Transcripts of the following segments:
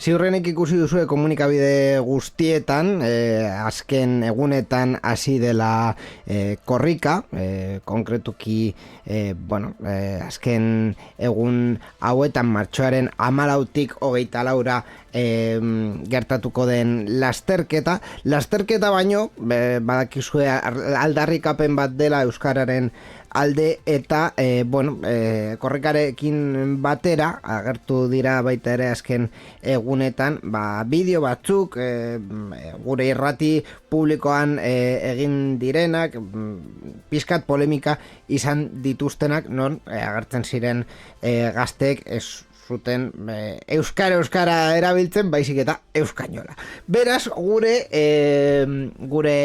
Ziurrenek ikusi duzue komunikabide guztietan, azken egunetan hasi dela korrika, konkretuki, azken egun hauetan martxoaren 14tik 24ra gertatuko den lasterketa baino, badakizue aldarrikapen bat dela euskararen alde eta korrikarekin batera agertu dira baita ere azken egunetan bideo batzuk gure irrati publikoan egin direnak pizkat polemika izan dituztenak non agertzen ziren gazteek ez zuten euskara erabiltzen baizik eta euskainola. Beraz, gure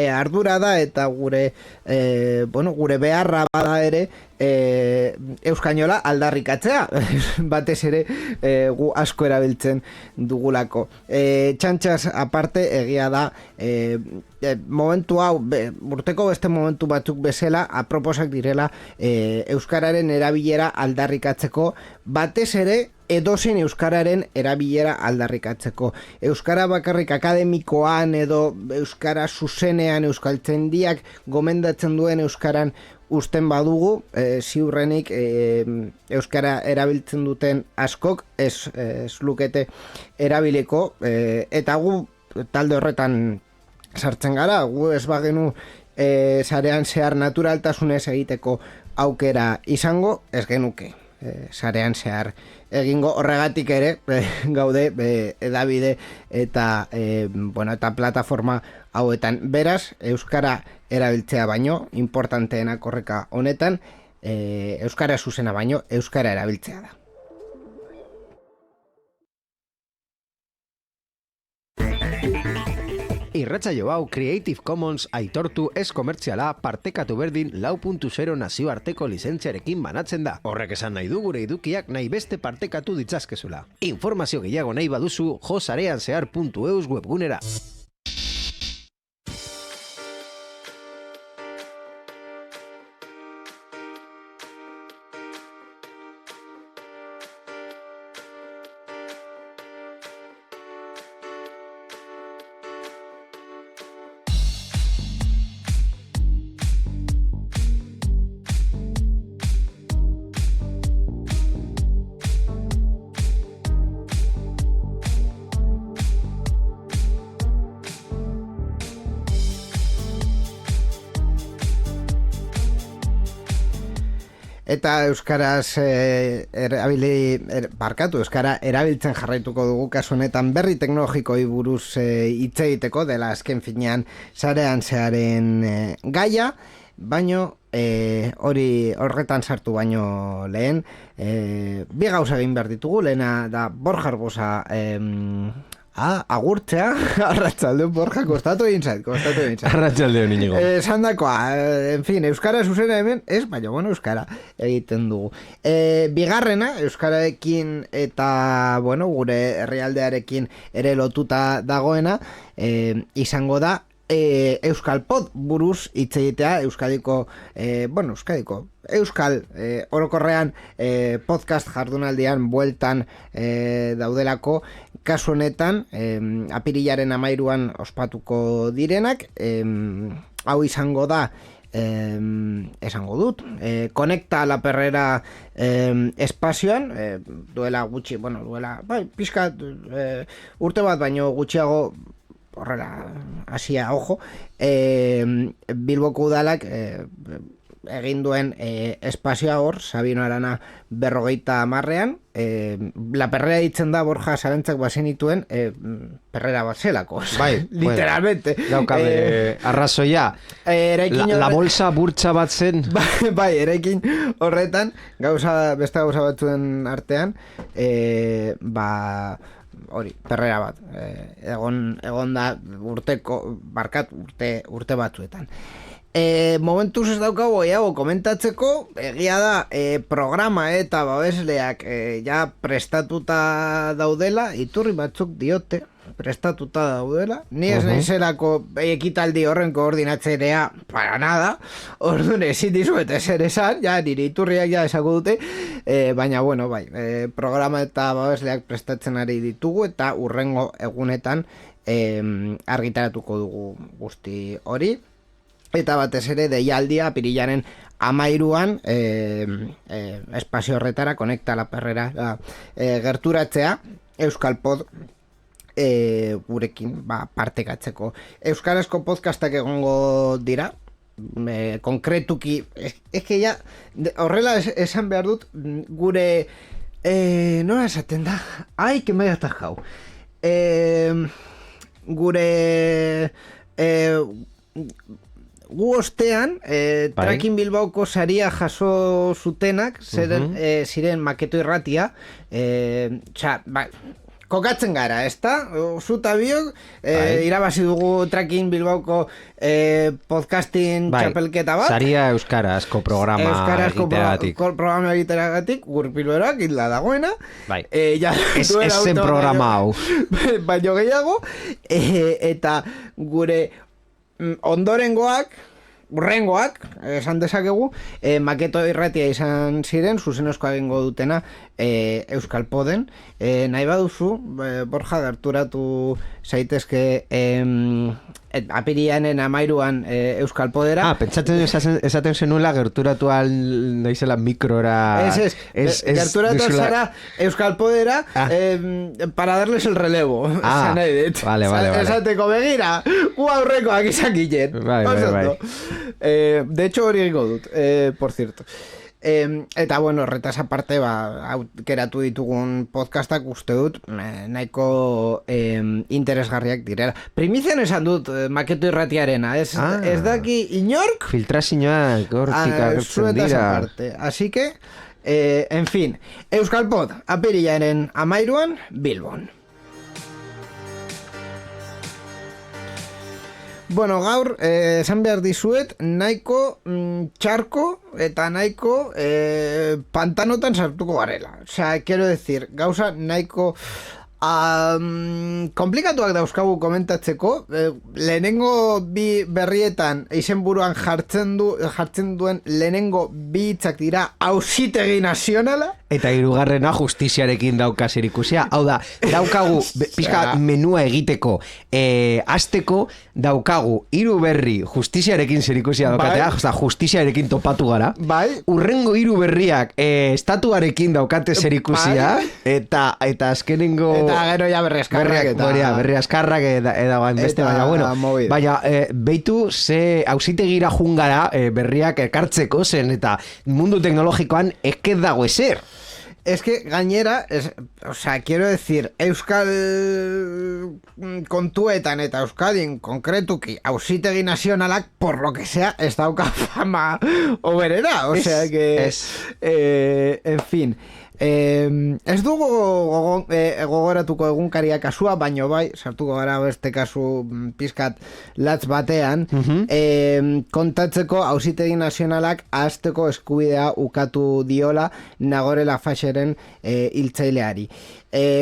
ardura da eta gure beharra bada ere euskainola aldarrikatzea batez ere gu asko erabiltzen dugulako. Txantxas aparte egia da momentu hau, urteko beste momentu batzuk bezala aproposak direla euskararen erabilera aldarrikatzeko, batez ere edozein euskararen erabilera aldarrikatzeko. Euskara bakarrik akademikoan edo euskara zuzenean euskaltzaindiak gomendatzen duen euskaran usten badugu, ziurrenik euskara erabiltzen duten askok ez lukete erabiliko, eta gu talde horretan sartzen gara, gu ez bagenu sarean zehar naturaltasunez egiteko aukera izango, ez genuke sarean zehar egingo. Horregatik ere gaude edabide eta eta plataforma hauetan. Beraz, euskara erabiltzea baino importanteena korrika honetan euskara zuzena baino euskara erabiltzea da. Irratsaio hau Creative Commons aitortu ez komertziala partekatu berdin 4.0 nazioarteko lizentziarekin banatzen da. Horrek esan nahi du gure edukiak nahi beste partekatu ditzazkezula. Informazio gehiago nahi baduzu josareanzehar.eus webgunera. Eta euskaraz euskara erabiltzen jarraituko dugu kasu honetan berri teknologikoi buruz hitz egiteko dela azken finean sarean zearen gaia, baino horretan sartu baino lehen bi gauza egin behar ditugu. Lehena da Borja Arbosa agurtzea. Arratsaldeon Borja, kostatu egin zait. Arratsaldeon Inigo. Esan dakoa, en fin, euskara zuzena hemen, ez, baina euskara egiten dugu. Bigarrena, euskararekin eta, gure herrialdearekin ere lotuta dagoena, izango da, Euskalpod buruz hitz egitea, Euskal orokorrean podcast jardunaldian bueltan daudelako, kasu honetan apirilaren 13an ospatuko direnak, hau izango da, esango dut, Konekta la Perrera espazioan, duela gutxi, pixka urte bat baino gutxiago horrela hasia, ojo, Bilboko udalak egin duen espazioa hor, Sabino Arana 50an, La Perrera ditzen da Borja zarentzak bazenituen perrera bat zelako, literalmente. Daukabe arrazoia, la bolsa burtsa bat zen. Bai, eraikin horretan, beste gauza batzuen artean, hori, perrera bat, egon da urte batzuetan. Momentuz ez daukago gehiago komentatzeko, egia da programa eta babesleak ja prestatuta daudela, iturri batzuk diote prestatuta daudela, ni ez naizelako ekitaldi horren koordinatzerea para nada, orduan ezin dizuet ezer esan, ja nire iturriak ja esako dute, baina bueno, bai, programa eta babesleak prestatzen ari ditugu eta hurrengo egunetan argitaratuko dugu guzti hori. Eta batez ere deialdia apirilaren 13an espazio horretara Konekta la Perrera gerturatzea Euskalpod gurekin partekatzeko. Euskarazko podcastak egongo dira, konkretuki eske ja horrela esan behar dut gure nola esaten da? Ai, que me he atajau. Gure gu ostean, Tracking Bilbaoko saria jaso zutenak, ziren Maketo Irratia, kokatzen gara, ezta? Zuta biok, irabazi dugu Tracking Bilbaoko podcasting txapelketa bat. Saria euskarazko programa egiteragatik. Programa egiteragatik, gurpiloerak hilda dagoena. Ez zen programa hau. Baino gehiago, eta gure ondorengoak, urrengoak, esan dezakegu, Maketo Irratia izan ziren, zuzenozkoa egingo dutena Euskalpoden. Nahi baduzu, Borja, gerturatu zaitezke apirianen 13an Euskalpodera. Pentsatzen esaten zenuela gerturatu naizela mikrora. Gerturatu zara Euskalpodera para darles el relevo. Vale. Esateko begira, gu aurrekoak izan ginen. Bai. De hecho, hori egingo dut, por cierto. Eta bueno, horretaz aparte aukeratu ditugun podcastak uste dut nahiko interesgarriak direla. Primizian esan dut Maketo Irratiarena, ez daki inork filtrazioak hortik agertzen dira. Así que en fin, Euskalpod apirilaren 13an Bilbon. Bueno, gaur, esan behar dizuet, nahiko txarko eta nahiko pantanotan sartuko garela. Osea, quiero decir, gauza nahiko komplikatuak dauzkagu komentatzeko, lehenengo bi berrietan izenburuan jartzen duen lehenengo bi hitzak dira Auzitegi Nazionala. Eta hirugarrena justiziarekin dauka zerikusia. Hau da, daukagu pixka menua egiteko hasteko daukagu hiru berri justiziarekin zerikusia daukatea, justiziarekin topatu gara. Urrengo hiru berriak estatuarekin daukate zerikusia eta azkenengo eta gero ja berri askarrak eta beste baina bueno, baina beitu ze auzitegira jungara berriak ekartzeko zen eta mundu teknologikoan eket dago ezer. Es que gainera, o sea, quiero decir, Euskal kontuetan eta Euskadin konkretuki Auzitegi Nazionalak, por lo que sea, ez dauka fama oberera, o sea que en fin, ez dugu gogoratuko egunkaria kasua, baino bai, sartuko gara beste kasu pizkat latz batean, kontatzeko Auzitegi Nazionalak ahazteko eskubidea ukatu diola Nagore Laffageren hiltzaileari.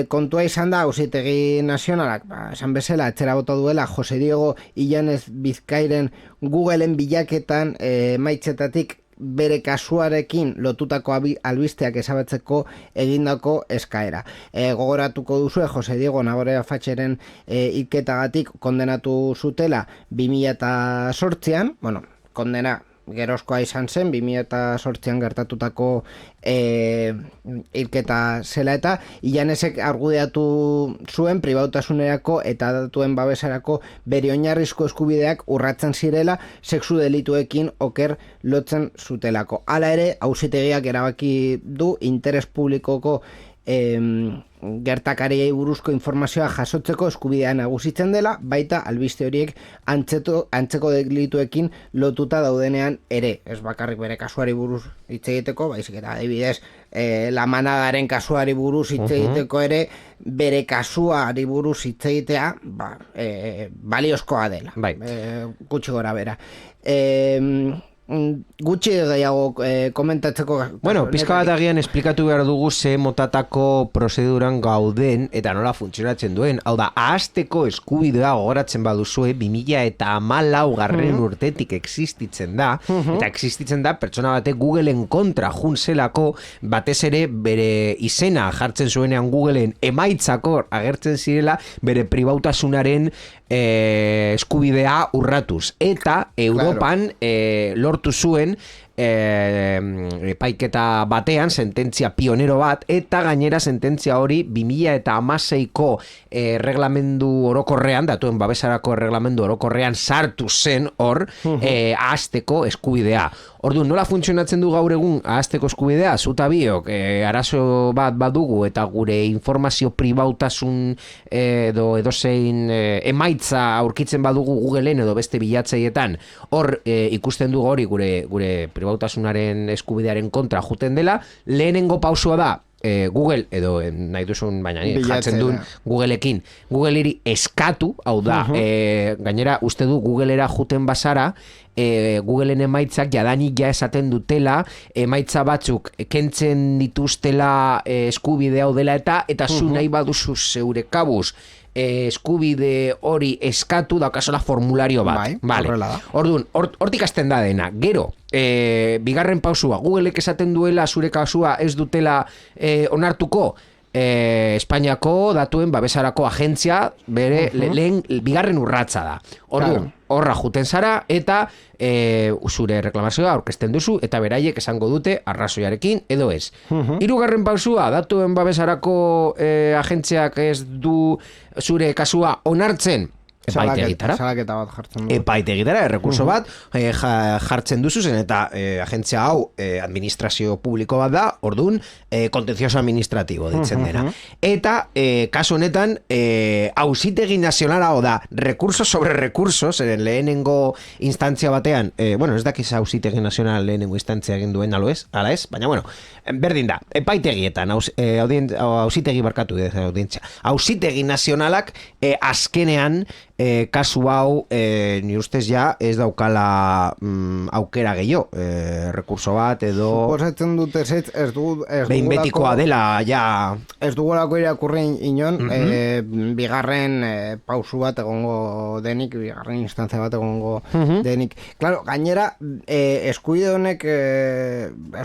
Kontua izan da Auzitegi Nazionalak, esan bezala, etxera bota duela Jose Diego Illanez Bizkairen Googleen bilaketan maitzetatik bere kasuarekin lotutako albisteak ezabatzeko egindako eskaera. Gogoratuko duzue Jose Diego Nagore Laffageren hilketagatik kondenatu zutela 2008an, bueno, kondena gerozkoa izan zen, 2008an gertatutako hilketa zela eta Illanesek argudiatu zuen pribautasunerako eta datuen babesarako bere oinarrizko eskubideak urratzen zirela sexu delituekin oker lotzen zutelako. Hala ere, auzitegiak erabaki du interes publikoko gertakariei buruzko informazioa jasotzeko eskubidea nagusitzen dela, baita albiste horiek antzeko delituekin lotuta daudenean ere. Ez bakarrik bere kasuari buruz hitz egiteko, baizik eta adibidez La Manadaren kasuari buruz hitz egiteko ere, bere kasuari buruz hitz egitea baliozkoa dela. Bai. Gutxi gora bera. Gutxi gehiago komentatzeko. Bueno, pizka bat agian esplikatu behar dugu ze motatako prozeduran gauden eta nola funtzionatzen duen. Hau da, ahazteko eskubidea gogoratzen baduzue 2014 urtetik existitzen da, eta existitzen da pertsona batek Googleen kontra junzelako, batez ere bere izena jartzen zuenean Googleen emaitzako agertzen zirela bere pribautasunaren eskubidea urratuz. Eta Europan lortu zuen epaiketa batean sententzia pionero bat, eta gainera sententzia hori 2016ko reglamendu orokorrean, datuen babesarako reglamendu orokorrean sartu zen hor ahazteko eskubidea. Orduan, nola funtzionatzen du gaur egun ahazteko eskubidea? Zuta biok arazo bat badugu eta gure informazio pribautasun edozein emaitza aurkitzen badugu Googleen edo beste bilatzaietan, hor ikusten dugu hori gure pribautasunaren eskubidearen kontra juten dela. Lehenengo pausua da Google, edo nahi duzun, baina jartzen duen Googleekin, Googleeri eskatu, hau da, gainera uste du Googleera juten bazara, Googleen emaitzak jadanik ja esaten dutela, emaitza batzuk kentzen dituztela eskubide hau dela eta zu nahi baduzu zeure kabuz eskubide hori eskatu daukasola formulario bat. Vale. Orduan, hortik hasten da dena. Gero, bigarren pausua, Googleek esaten duela zure kasua ez dutela onartuko, Espainiako datuen babesarako agentzia bere lehen bigarren urratsa da. Orduan, horra juten zara eta zure reklamazioa aurkezten duzu eta beraiek esango dute arrazoiarekin edo ez. Hirugarren pausua, datuen babesarako agentziak ez du zure kasua onartzen, epaitegitara. Salaketa bat jartzen du. Epaitegitara, errekurso bat jartzen duzu zen, eta agentzia hau administrazio publiko bat da, orduan kontentzioso administratibo ditzen dena. Eta kasu honetan auzitegi nazionala da, recurso sobre recurso, zeren lehenengo instantzia batean, bueno, ez dakiz auzitegi nazional lehenengo instantzia egin duen ala ez, baina bueno, berdin da, epaitegietan, auzitegi barkatu audientzia. Auzitegi nazionalak azkenean kasu hau ni ustez ja ez daukala aukera gehiago, rekurso bat edo suposatzen dut ez behin betikoa dela ja ez dugulako irakurri inon bigarren pausu bat egongo denik, bigarren instantzia bat egongo denik. Claro, gainera eskubide honek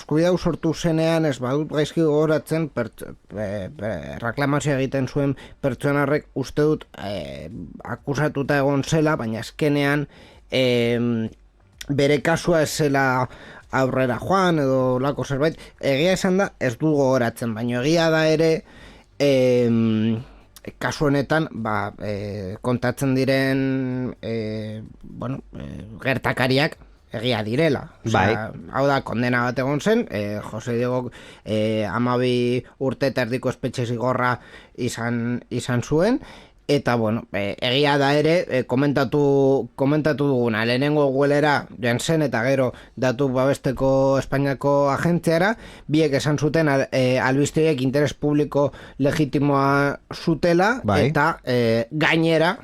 eskubide hau sortu zenean ez badut gaizki gogoratzen reklamazioa egiten zuen pertsonarrek uste dut akusatuta egon zela, baina azkenean bere kasua ez zela aurrera joan edo lako zerbait. Egia esan da, ez du gogoratzen, baina egia da ere kasu honetan kontatzen diren gertakariak egia direla. Hau da, kondena bat egon zen, Jose Diego 12 urte eta erdiko espetxe zigorra izan zuen, eta bueno, egia da ere komentatu duguna, lehenengo Googleera joan zen eta gero datu babesteko Espainiako agentziara, biek esan zuten albisteiek interes publiko legitimoa zutela, eta gainera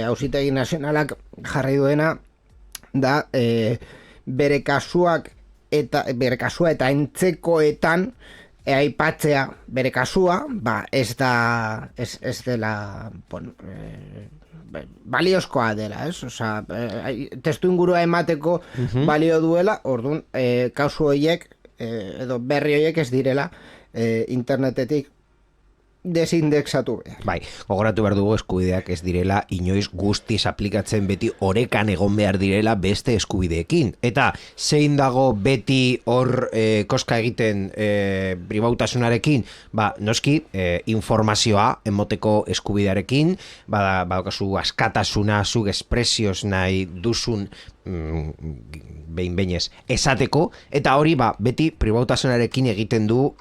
auzitegi nazionalak jarri duena da bere kasua eta entzekoetan aipatzea bere kasua, ez dela baliozkoa dela, ez? Osea, testu ingurua emateko balio duela, orduan kasu horiek edo berri horiek ez direla internetetik desindexatu behar. Bai, gogoratu behar dugu eskubideak ez direla inoiz guztiz aplikatzen, beti orekan egon behar direla beste eskubideekin. Eta zein dago beti hor koska egiten pribautasunarekin, noski informazioa emoteko eskubidearekin, badaukazu askatasuna, zuk espresioz nahi duzun behin-behinez esateko, eta hori beti pribautasunarekin egiten du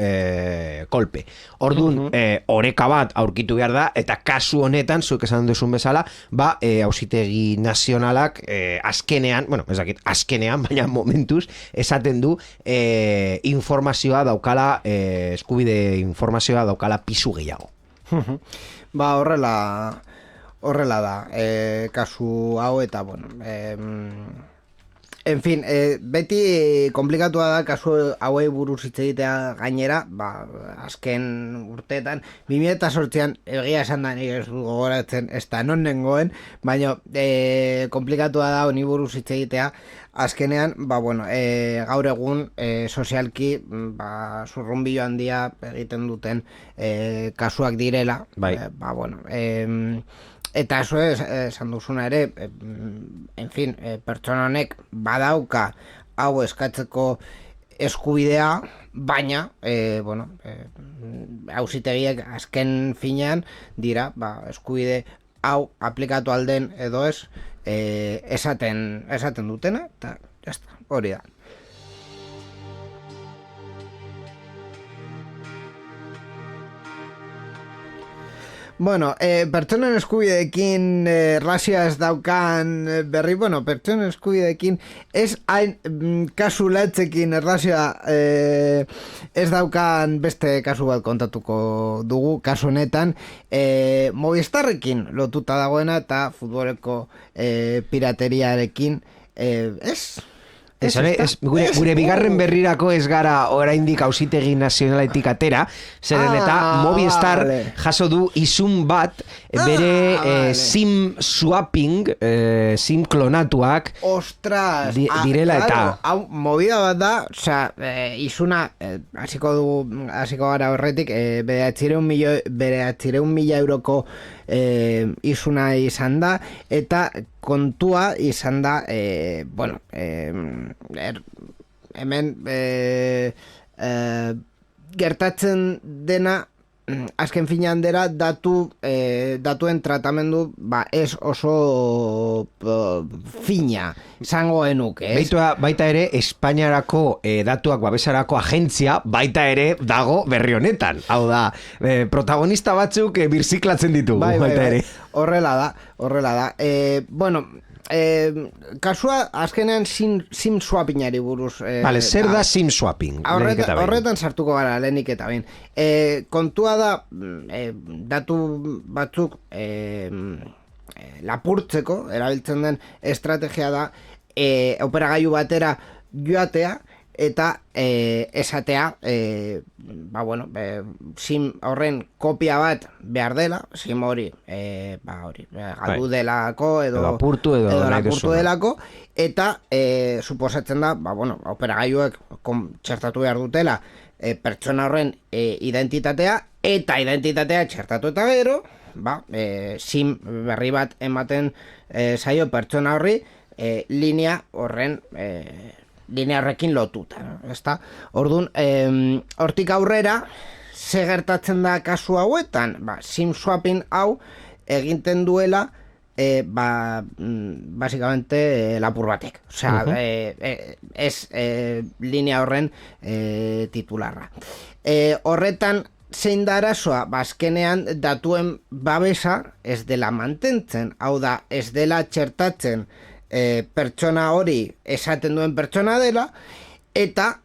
kolpe. Orduan, oreka bat aurkitu behar da, eta kasu honetan, zuek esan duzun bezala, auzitegi nazionalak azkenean, ez dakit, azkenean, baina momentuz, esaten du informazioa daukala, eskubide informazioa daukala pisu gehiago. Horrela da, kasu hau eta, en fin, beti komplikatua da kasu hauei buruz hitz egitea gainera, azken urteetan, 2008an egia esan da nik ez du gogoratzen, ez da non nengoen, baina komplikatua da honi buruz hitz egitea, azkenean, gaur egun sozialki zurrunbilo handia egiten duten kasuak direla, eta eso esan duzuna ere, en fin, pertsona honek badauka hau eskatzeko eskubidea, baina, auzitegiek azken finean dira, eskubide hau aplikatu alden edo ez, esaten dutena, eta jazta, hori da. Pertsonen eskubideekin razioa ez daukan berri, pertsonen eskubideekin ez hain kasu latzekin razioa ez daukan beste kasu bat kontatuko dugu, kasu honetan Movistarrekin lotuta dagoena eta futboleko pirateriarekin gure bigarren berrirako ez gara oraindik auzitegi nazionaletik atera, zeren eta Movistar jaso du izun bat bere SIM swapping, SIM klonatuak direla eta hau movida bat da, izuna hasiko gara horretik, bere 800.000 euroko izuna izan da, eta kontua izan da, hemen gertatzen dena, azken finean dela datuen tratamendu ez oso fina izango genuke, ez? Baita ere, Espainiarako datuak babesarako agentzia baita ere dago berri honetan. Hau da, protagonista batzuk birziklatzen ditugu, baita ere. Horrela da. Kasua azkenean SIM swappingari buruz. Zer da SIM swapping? Horretan sartuko gara lehenik eta behin. Kontua da, datu batzuk lapurtzeko erabiltzen den estrategia da, operagailu batera joatea eta esatea SIM horren kopia bat behar dela, SIM hori galdu delako edo lapurtu delako, eta suposatzen da operagailuek txertatu behar dutela pertsona horren identitatea, eta identitatea txertatu eta gero SIM berri bat ematen zaio pertsona horri linea horrekin lotuta, ezta? Orduan, hortik aurrera, ze gertatzen da kasu hauetan? SIM swapping hau egiten duela básicamente lapur batek. Osea, ez linea horren titularra. Horretan, zein da arazoa? Azkenean datuen babesa ez dela mantentzen, hau da, ez dela txertatzen pertsona hori esaten duen pertsona dela, eta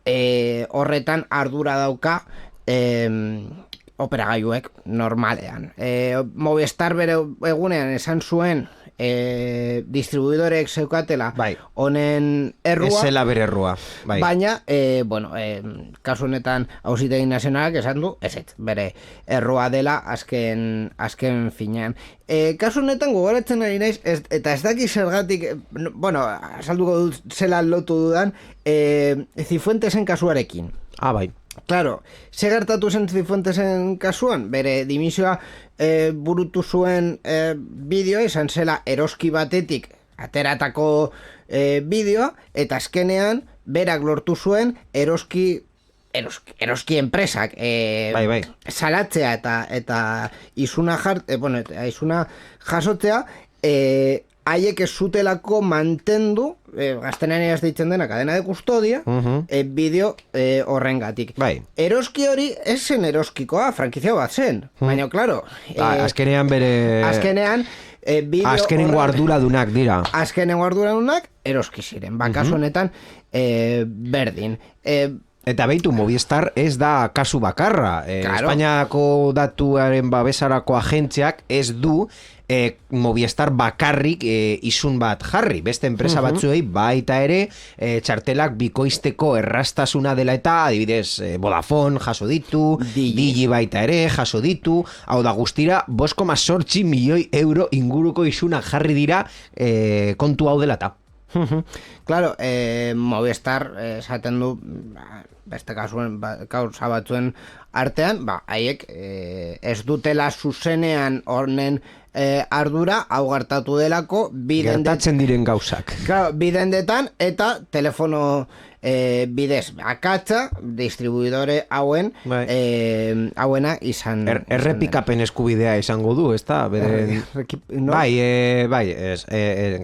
horretan ardura dauka operagailuek normalean. Movistar bere egunean esan zuen distribuidoreek zeukatela honen errua. Ez zela bere errua. Baina, kasu honetan auzitegi nazionalak esan du, bere errua dela azken finean. Kasu honetan gogoratzen ari naiz, eta ez daki zergatik, azalduko dut zela lotu dudan, Cifuentesen kasuarekin. Bai. Claro, ze gertatu zen Cifuentesen kasuan, bere dimisioa burutu zuen bideoa, izan zela eroski batetik ateratako bideoa, eta azkenean berak lortu zuen eroski enpresak salatzea eta izuna jasotzea haiek ez zutelako mantendu, gaztenean ez deitzen dena cadena de custodia, bideo horrengatik. Bai. Eroski hori ez zen eroskikoa, frankizia bat zen. Baina, klaro... azkenean bere... Azkenengo arduradunak dira. Azkenengo arduradunak eroski ziren. Kasu honetan, berdin. Eta behitu, Movistar ez da kasu bakarra. Espainiako datuaren babesarako agentziak ez du Movistar bakarrik isun bat jarri. Beste enpresa batzuei baita ere txartelak bikoizteko errastasuna dela eta adibidez Vodafone jaso ditu, Digi baita ere jaso ditu, hau da guztira 5,8 milioi euro inguruko isunak jarri dira kontu hau dela eta. Claro, Movistar esaten du beste kasuen kausa batzuen artean, haiek ez dutela zuzenean hornen ardura hau gertatu delako gertatzen diren gauzak. Claro, bidendetan eta telefono bidez akatza distribuidore hauen hauena izan errepikapen eskubidea izango du, ez da? Bai,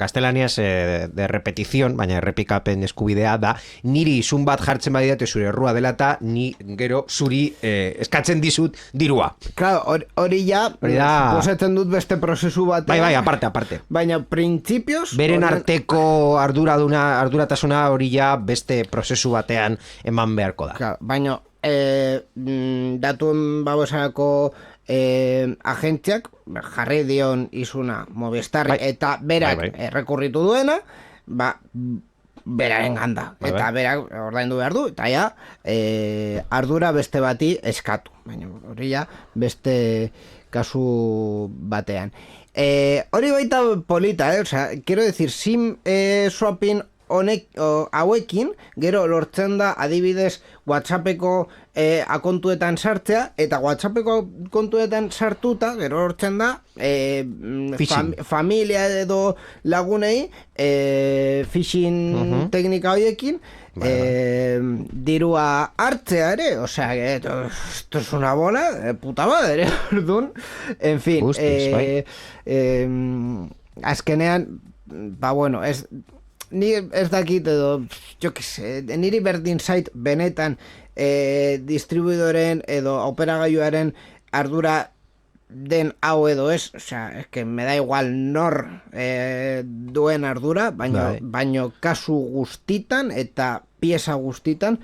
gaztelaniaz de repetición, baina errepikapen eskubidea da niri izun bat jartzen badidate zure errua dela eta ni gero zuri eskatzen dizut dirua. Claro, hori ja posetzen dut beste prozesu bat. Bai, aparte. Baina printzipioz beren arteko arduratasuna hori ja beste prozesu batean eman beharko da. Claro, baina datuen babesarako agentziak jarri dion izuna Movistar eta berak errekurritu duena, beraren ganda. Eta berak ordaindu behar du, eta ja ardura beste bati eskatu. Baina hori ja beste kasu batean. Hori baita polita, o sea, quiero decir, SIM swapping hauekin, gero lortzen da adibidez WhatsAppeko akontuetan sartzea, eta WhatsAppeko kontuetan sartuta, gero lortzen da familia edo lagunei phishing teknika horiekin dirua hartzea ere, o sea, esto es una bola puta madre, orduan, en fin, azkenean, bueno, ni ez dakit edo, jo que se, niri berdin zait benetan distribuidoren edo operagailuaren ardura den hau edo ez, o sea, es que me da igual nor duen ardura, baino kasu guztitan eta pieza guztitan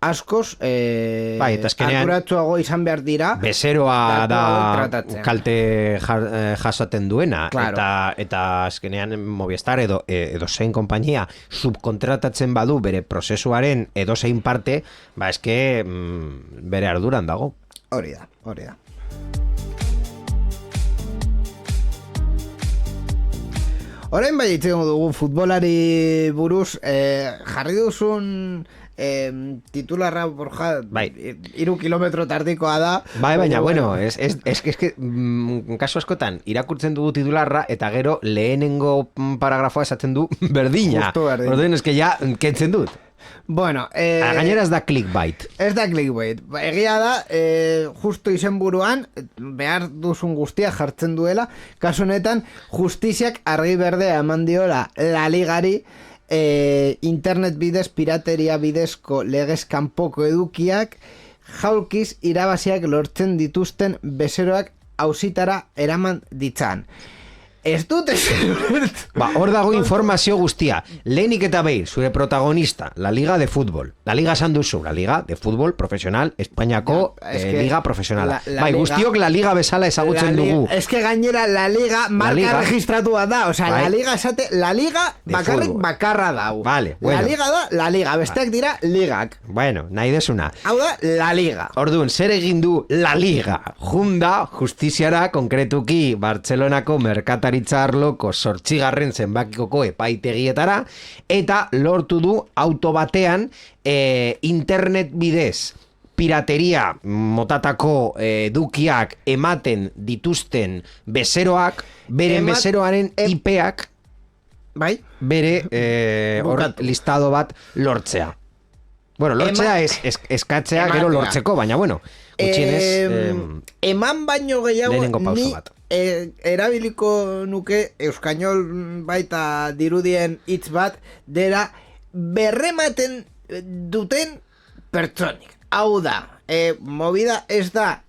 askoz arduratsuago izan behar dira bezeroa da kalte jasaten duena, eta azkenean Movistar edo zein konpainia subkontratatzen badu bere prozesuaren edo zein parte, eske bere arduran dago. Hori da. Orain bai itzen dugu futbolari buruz, jarri duzun titularra Borja, 3 kilometro tardikoa da. Baina, bueno, es que kasu askotan irakurtzen dugu titularra eta gero lehenengo paragrafoa esatzen du berdina. Orduan, eske ja kentzen dut. Bueno, gainera ez da clickbait. Ez da clickbait. Egia da, justo izenburuan behar duzun guztia jartzen duela. Kasu honetan, justiziak argi berdea eman diola La Ligari internet bidez, pirateria bidezko legez kanpoko edukiak jaulkiz irabaziak lortzen dituzten bezeroak auzitara eraman ditzan. Ez dut hor dago informazio guztia. Lehenik eta behin, zure protagonista, la Liga de Fútbol. La Liga esan duzu, la Liga de Fútbol Profesional, Espainiako Liga Profesionala. Guztiok la Liga bezala ezagutzen dugu. Ez que gainera la Liga marka registratua da. O sea, la Liga esate, la Liga bakarrik bakarra dau. Vale, bueno. La Liga da, la Liga. Besteak dira, ligak. Bueno, nahi desuna. Hau da, la Liga. Orduan, zer egin du la Liga? Junda, justiziara, konkretuki, Bartzelonako merkataritzarloko 8. zenbakikoko epaitegietara, eta lortu du auto batean internet bidez pirateria motatako edukiak ematen dituzten bezeroak, beren bezeroaren IPak bere listado bat lortzea. Bueno, lortzea eskatzea gero lortzeko, baina bueno, Gutxienez, eman baino gehiago lehenengo pauso ni bat. erabiliko nuke euskainol baita dirudien hitz bat dera berrematen duten pertsonik. Hau da, movida ez da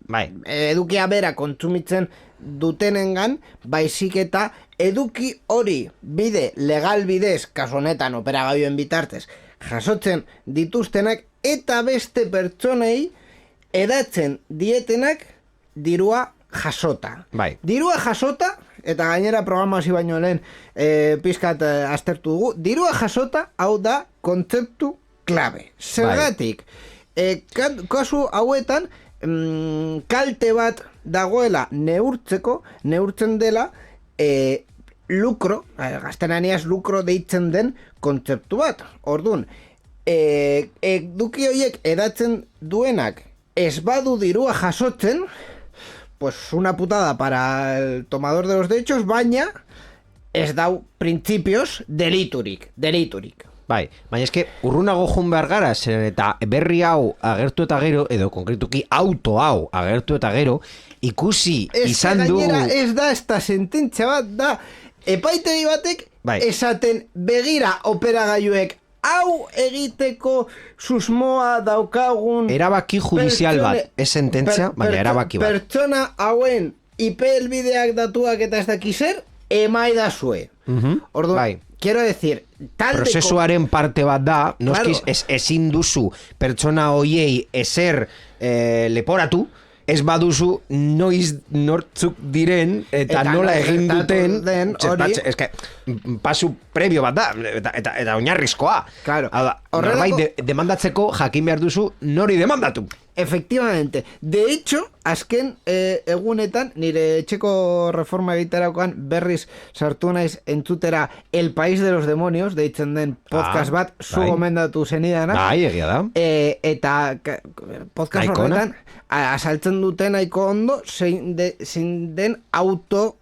Bai. edukia bera kontsumitzen dutenengan, baizik eta eduki hori bide legal bidez, kasu honetan operagailuen bitartez, jasotzen dituztenak eta beste pertsonei edatzen dietenak dirua jasota. Bai. Dirua jasota, eta gainera programazio baino lehen pizkat aztertu dugu, dirua jasota hau da kontzeptu klabe. Zergatik, kasu hauetan kalte bat dagoela neurtzen dela lukro, gaztelaniaz lukro deitzen den kontzeptu bat. Orduan, eduki horiek edatzen duenak ez badu dirua jasotzen, pues una putada para el tomador de los derechos, baina ez dau printzipioz deliturik. Bai, baina eske urrunago joan behar gara, zeren eta berri hau agertu eta gero, edo konkretuki auto hau agertu eta gero, ikusi izan dugu... Gainera ez da, ez da sententzia bat, da epaitegi batek Bai. esaten begira operagailuek hau egiteko susmoa daukagun... Erabaki judizial bat, ez sententzia, baina erabaki bat. Pertsona hauen IP helbideak datuak eta ez daki zer, emaidazue. Orduan, Bai. quiero decir, taldeko... Prozesuaren parte bat da, noskiz Claro. ezin duzu pertsona hoiei ezer leporatu, ez baduzu noiz nortzuk diren eta nola egin duten den hori. eske pasu previo bat da eta oinarrizkoa. Claro. Hau da, Horrelako- norbait demandatzeko jakin behar duzu nori demandatu. Efectivamente. De hecho, azken egunetan, nire etxeko reforma egiterakoan berriz sartu naiz entzutera El País de los Demonios, deitzen den podcast bat, zu bai. gomendatu zenidanak. Bai, egia da. Eta podcast Nahiko ona. horretan azaltzen dute nahiko ondo zein den auto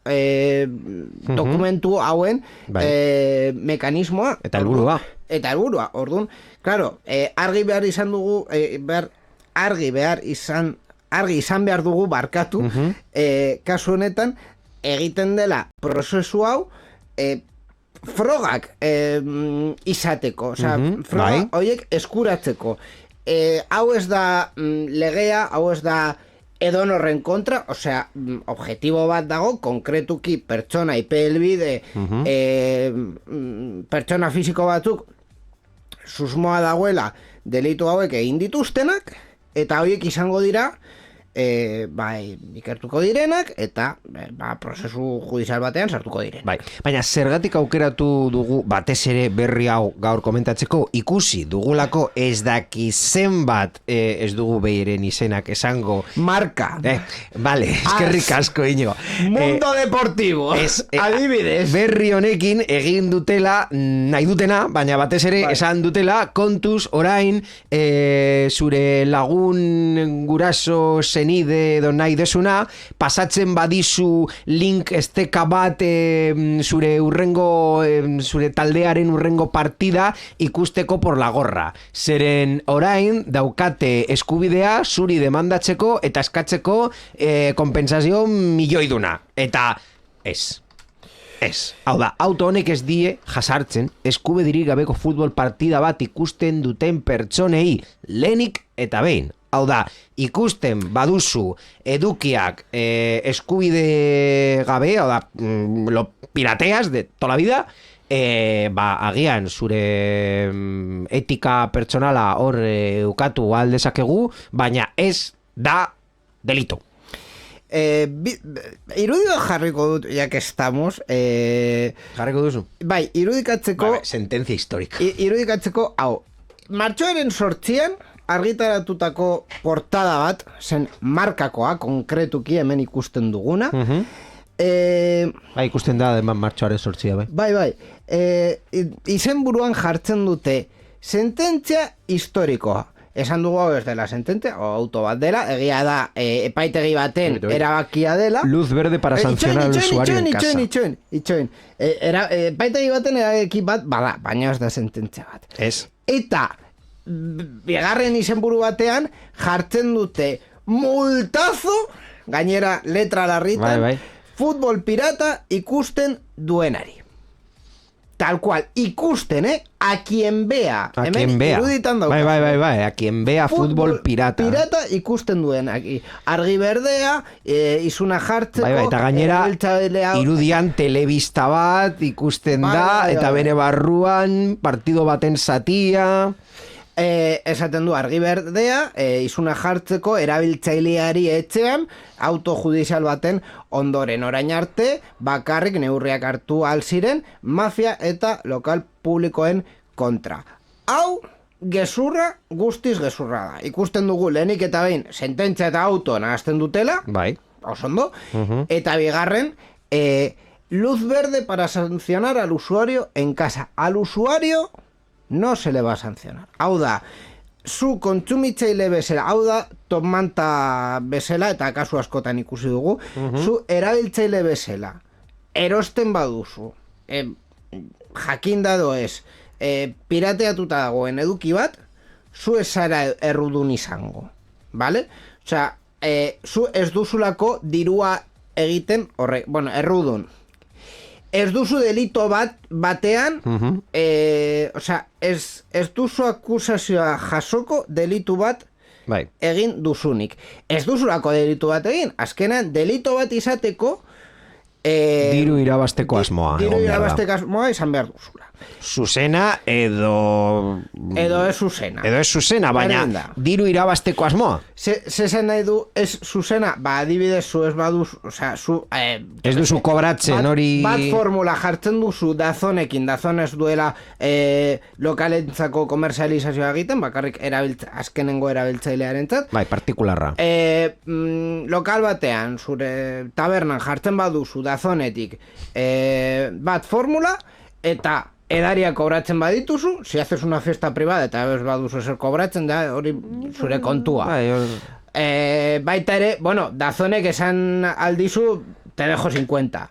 dokumentu hauen Bai. mekanismoa. Eta helburua. Eta helburua. Orduan, claro, argi behar izan dugu, argi izan behar dugu barkatu, kasu honetan egiten dela prozesu hau frogak izateko, osea, froga bai. horiek eskuratzeko. Hau ez da legea, hau ez da edonorren kontra, osea, objektibo bat dago, konkretuki pertsona IP helbide, pertsona fisiko batzuk susmoa dagoela delitu hauek egin dituztenak, eta horiek izango dira ikertuko direnak eta prozesu judizial batean sartuko diren. Bai, baina zergatik aukeratu dugu batez ere berri hau gaur komentatzeko, ikusi dugulako ez daki zenbat ez dugu behiren izenak esango. Marka. Vale, eskerrik asko Iñigo. Mundo Deportivo. Adibidez. Berri honekin egin dutela nahi dutena, baina batez ere esan dutela kontuz orain zure lagun guraso zenide edo nahi desuna, pasatzen badizu link esteka bat zure zure taldearen urrengo partida ikusteko por la gorra. Zeren orain daukate eskubidea zuri demandatzeko eta eskatzeko kompensazio milioiduna. Eta ez. Hau da, auto honek ez die jasartzen eskubedirik gabeko futbol partida bat ikusten duten pertsonei lehenik eta behin. Hau da, ikusten baduzu edukiak eskubide gabe, hau da, lo pirateas de toda la vida, agian zure etika pertsonala hor ukatu aldezakegu, baina ez da delito. Irudiko jarriko dut, ya que estamos. Jarriko duzu? Bai, irudikatzeko... sentencia histórica. Irudikatzeko, hau, martxoaren 8an argitaratutako portada bat, zen markakoa, konkretuki hemen ikusten duguna. Bai, ikusten da, deman martxoaren 8a, bai. Bai. Izen buruan jartzen dute sententzia historikoa. Esan dugu hau ez dela sententzia, o auto bat dela, egia da epaitegi baten erabakia dela. Luz verde para sancionar al usuario en casa. Itxoin. Epaitegi baten erabaki bat, bada, baina ez da sententzia bat. Ez. Eta bigarren izenburu batean jartzen dute multazo, gainera letra larritan, Bai. futbol pirata ikusten duenari. Tal cual, ikusten, a quien vea. A quien vea. Iruditan Bai. A quien vea fútbol pirata. Pirata ikusten duen. Argi berdea, izuna jartzeko. Bai, eta gainera, irudian telebista bat ikusten da, eta bere barruan partido baten zatia. Esaten du argi berdea, izuna jartzeko erabiltzaileari etxean, autojudizial baten ondoren orain arte, bakarrik neurriak hartu alziren, mafia eta lokal publikoen kontra. Hau, gezurra, guztiz gezurra da. Ikusten dugu lehenik eta behin, sententzia eta auto nahazten dutela, Bai. osondo, eta bigarren, luz verde para sancionar al usuario en casa. Al usuario no se le va a sancionar. Hau da, zu kontsumitzaile bezala, hau da, top manta bezala, eta kasu askotan ikusi dugu, zu erabiltzaile bezala, erosten baduzu, jakin dado ez, pirateatuta dagoen eduki bat, zu ez zara errudun izango, vale? Osea, zu ez duzulako dirua egiten, errudun. Ez duzu delito batean, osea, ez duzu akusazioa jasoko delitu bat egin duzunik. Ez duzulako delitu bat egin, azkenan delito bat izateko diru irabasteko asmoa. Diru irabasteko asmoa izan behar duzula. Zuzena edo ez zuzena. Edo ez zuzena, baina diru irabasteko asmoa. Zezen nahi du ez zuzena, adibidez zu ez baduz, osea, zu... ez duzu kobratzen hori... Bat formula jartzen duzu dazonekin, dazon ez duela lokalentzako komerzializazioa egiten, bakarrik azkenengo erabiltzailearentzat. Bai, partikularra. Lokal batean, zure tabernan jartzen baduzu dazonetik bat formula, eta edariak kobratzen badituzu, si haces una fiesta privada eta ez baduzu zer kobratzen, da hori zure kontua. Baita ere, dazonek esan aldizu, te dejo 50.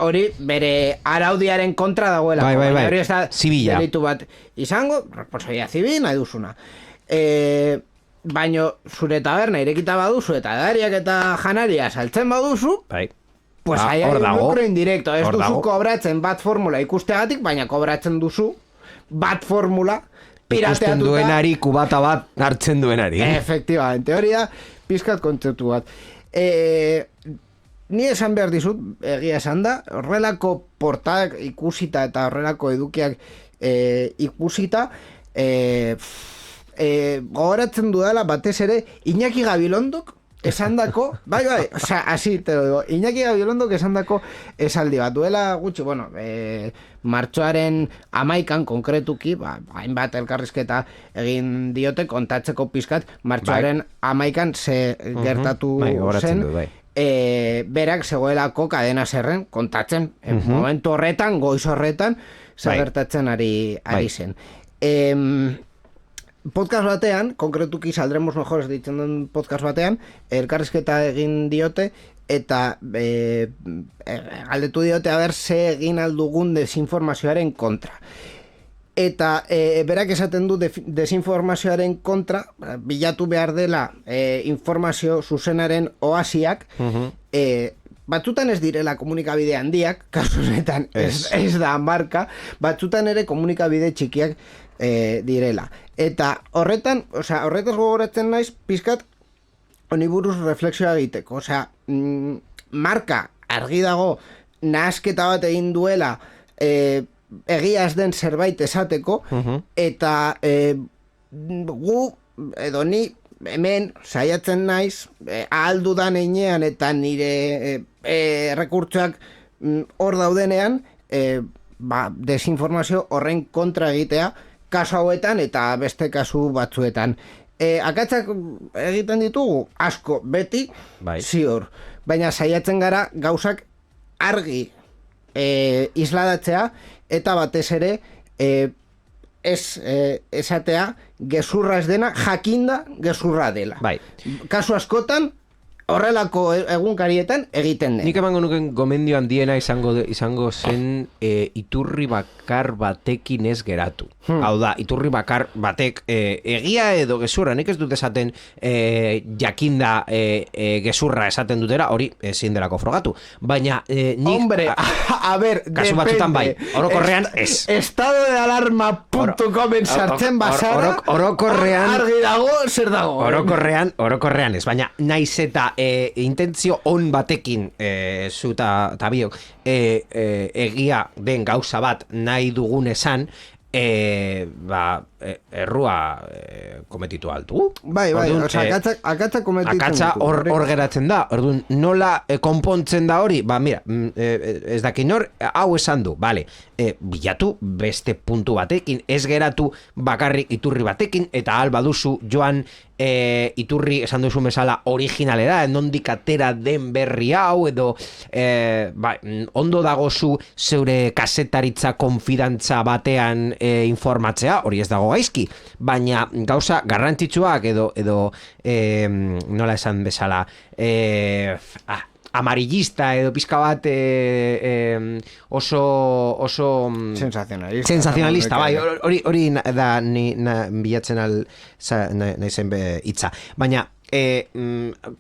Hori bere araudiaren kontra dagoela. Bai. Hori ez da delitu bat izango, responsabilidad civil, nahi duzuna. Baina zure taberna irekita baduzu eta edariak eta janaria saltzen baduzu, pues ahí hay un lucro indirecto. Ez duzu kobratzen bat formula ikusteagatik, baina kobratzen duzu bat formula pirateatuta. Ikusten duenari, kubata bat hartzen duenari. Efectivamente, hori da pizkat kontzeptu bat. Ni esan behar dizut, egia esan da, horrelako portadak ikusita eta horrelako edukiak ikusita, gogoratzen dudala batez ere Iñaki Gabilondok esandako, bai, osea, así te lo digo, Iñaki Gabilondok esandako esaldi bat, duela gutxi, martxoaren 11an konkretuki, hainbat elkarrizketa egin diote kontatzeko pizkat, martxoaren 11an ze gertatu zen, berak zegoelako kadena zerren kontatzen, momentu horretan, goiz horretan, gertatzen ari zen. Podcast batean, konkretuki saldremos mejores ditzen den podcast batean, elkarrizketa egin diote, eta galdetu diote haber ze egin aldugun desinformazioaren kontra. Eta berak esaten du desinformazioaren kontra, bilatu behar dela informazio zuzenaren oasiak, batzutan ez direla komunikabide handiak, kasu honetan ez da marka, batzutan ere komunikabide txikiak direla. Eta horretaz gogoratzen naiz pizkat honi buruz reflexioa egiteko. Osea, marka argi dago nahasketa bat egin duela egia ez den zerbait esateko, eta gu edo ni hemen saiatzen naiz ahal dudan heinean eta nire rekurtsoak hor daudenean desinformazio horren kontra egitea kasu hauetan eta beste kasu batzuetan. Akatsak egiten ditugu asko, beti, ziur. Baina saiatzen gara gauzak argi isladatzea eta batez ere esatea gezurra ez dena, jakinda gezurra dela. Kasu askotan horrelako egunkarietan egiten den. Nik emango nuken gomendio handiena izango zen iturri bakar batekin ez geratu. Hau da, iturri bakar batek egia edo gezurra, nik ez dut esaten jakinda gezurra esaten dutera, hori ezin delako frogatu. Baina nik... Hombre, a ver, kasu batzutan bai, orokorrean ez. Estado de alarma.comen sartzen basara, orokorrean... argi dago, zer dago. Orokorrean ez, baina naiz eta intentzio on batekin zu eta biok egia den gauza bat nahi dugun esan, errua kometitu altu. Bai, Orduan, akatza kometitzen akatza hor geratzen da. Orduan, nola konpontzen da hori? Mira, ez dakin nor, hau esan du, vale, bilatu beste puntu batekin, ez geratu bakarrik iturri batekin, eta alba duzu joan iturri esan duzu bezala originalera, nondik atera den berri hau, edo ondo dagozu zeure kasetaritza konfidantza batean informatzea, hori ez dago gaizki, baina gauza garrantzitsuak edo nola esan bezala amarillista edo pizka bat oso sensacionalista, bai, hori da ni bilatzen naizen hitza, baina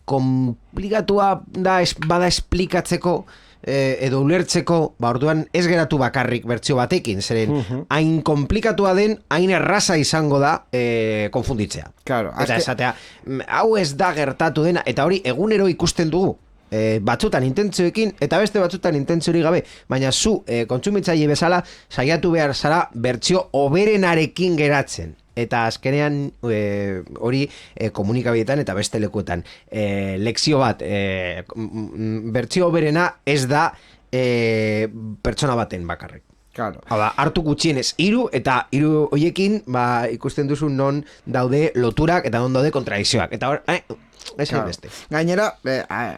komplikatua da bada esplikatzeko edo ulertzeko, orduan ez geratu bakarrik bertsio batekin, zeren hain komplikatua den, hain erraza izango da konfunditzea. Claro, eta esatea, hau ez da gertatu dena, eta hori egunero ikusten dugu. Batzutan intentzioekin eta beste batzutan intentziorik gabe, baina zu kontsumitzaile bezala saiatu behar zara bertsio hoberenarekin geratzen. Eta azkenean hori komunikabietan eta beste lekuetan lekzio bat bertsio hoberena ez da pertsona baten bakarrik. Claro. Hala, hartu gutxienez 3 eta 3 hoiekin ikusten duzu non daude loturak eta non daude kontradizioak. Eta hor, claro. Gainera,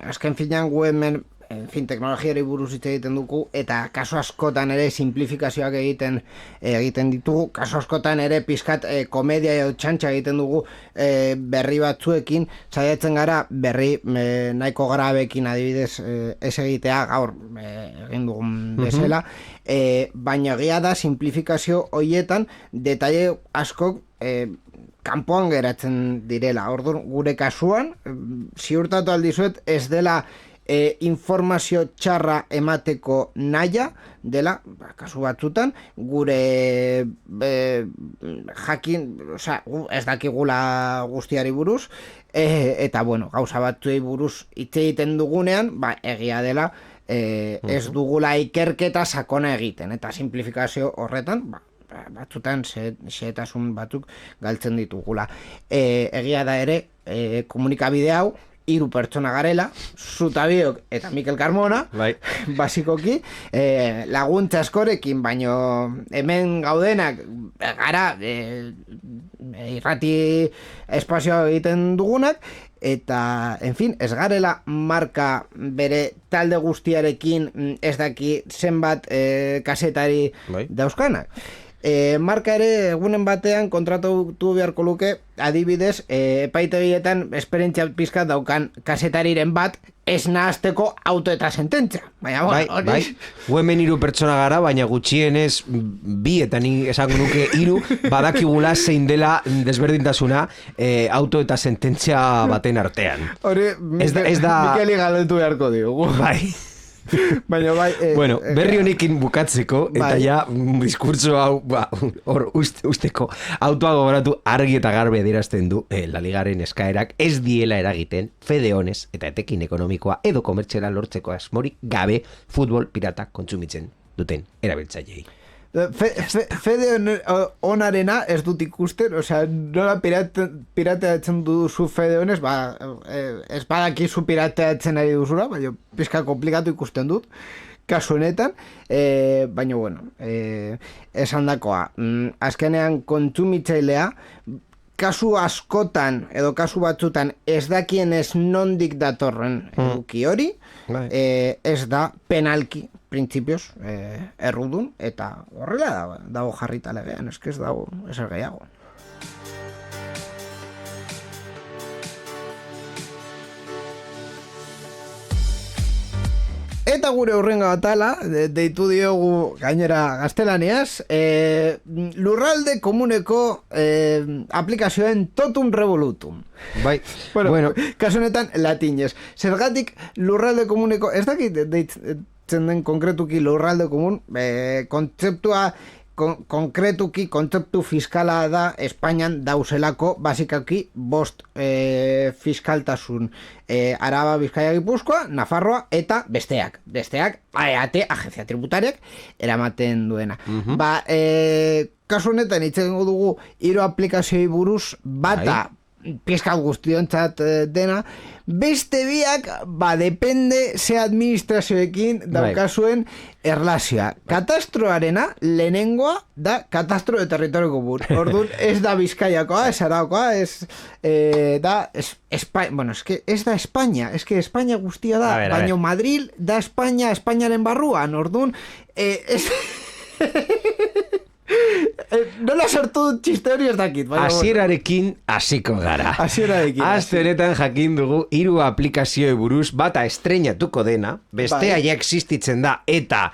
azken finean gu hemen teknologiari buruz hitz egiten dugu, eta kasu askotan ere simplifikazioak egiten ditugu, kasu askotan ere pizkat komedia edo txantxa egiten dugu berri batzuekin, saiatzen gara berri nahiko grabekin adibidez ez egitea gaur egin dugun bezala, baina egia da simplifikazio hoietan detaile askok kanpoan geratzen direla. Orduan, gure kasuan, ziurtatu aldizuet, ez dela informazio txarra emateko nahia dela, kasu batzutan, gure jakin, ez dakigula guztiari buruz, eta bueno, gauza batzuei buruz hitz egiten dugunean, egia dela, ez dugula ikerketa sakona egiten, eta simplifikazio horretan, batzutan xehetasun batzuk galtzen ditugula. Egia da ere, komunikabide hau 3 pertsona garela, Zutabiok eta Mikel Carmona, basikoki, laguntza askorekin, baino hemen gaudenak gara irrati espazioa egiten dugunak, eta, en fin, ez garela marka bere talde guztiarekin ez daki zenbat kasetari dauzkanak. Marka ere egunen batean kontratatu beharko luke adibidez epaitegietan esperientzia pizkat daukan kasetariren bat ez nahazteko auto eta sententzia. Baina, bai. Gu hemen 3 pertsona gara, baina gutxienez 2 eta ni esango nuke 3 badakigula zein dela desberdintasuna auto eta sententzia baten artean. Hori, Mikeli galdetu beharko diogu. Bai. Baina bai, bueno, berri honekin bukatzeko eta ja diskurtso hau hor usteko autoa gogoratu argi eta garbi adierazten du La Ligaren eskaerak ez diela eragiten fede honez eta etekin ekonomikoa edo komertziala lortzeko asmorik gabe futbol pirata kontsumitzen duten erabiltzaileei. Fede onarena ez dut ikusten, nola pirateatzen duzu fede honez, ez badakizu pirateatzen ari duzura, baina pizka komplikatu ikusten dut, kasu honetan, baina bueno, esan dakoa, azkenean kontsumitzailea, kasu askotan edo kasu batzutan ez dakien ez nondik datorren eduki hori, ez da penalki printzipioz errudun, eta horrela dago jarrita legean, ez dago ezer gehiago. Eta gure hurrengo atala, deitu diogu gainera gaztelaniaz, lurralde komuneko aplikazioen totum revolutum. Bai, Bueno, kasu honetan latinez. Zergatik lurralde komuneko, ez dakit deitzen den konkretuki lurralde komun, kontzeptua konkretuki kontzeptu fiskala da Espainian dauzelako basikaki bost fiskaltasun Araba, Bizkaia, Gipuzkoa, Nafarroa eta besteak AEAT, agencia tributariak eramaten duena. Kasu honetan itzen dugu 3 aplikazioi buruz, bata pizkat guztiontzat dena, beste biak, depende ze administrazioekin daukazuen erlazioa. Katastroarena lehenengoa da katastro de territorio común. Orduan, ez da Bizkaiakoa, ez Araukoa, ez da España, bueno, ez da España, ez que España guztia da, baina Madrid da España, Espainiaren barruan, orduan, ez... Nola sortu txiste hori ez dakit. Hasierarekin hasiko gara. Aste honetan jakin dugu 3 aplikazioi buruz, bata estreinatuko dena, bestea ja existitzen da eta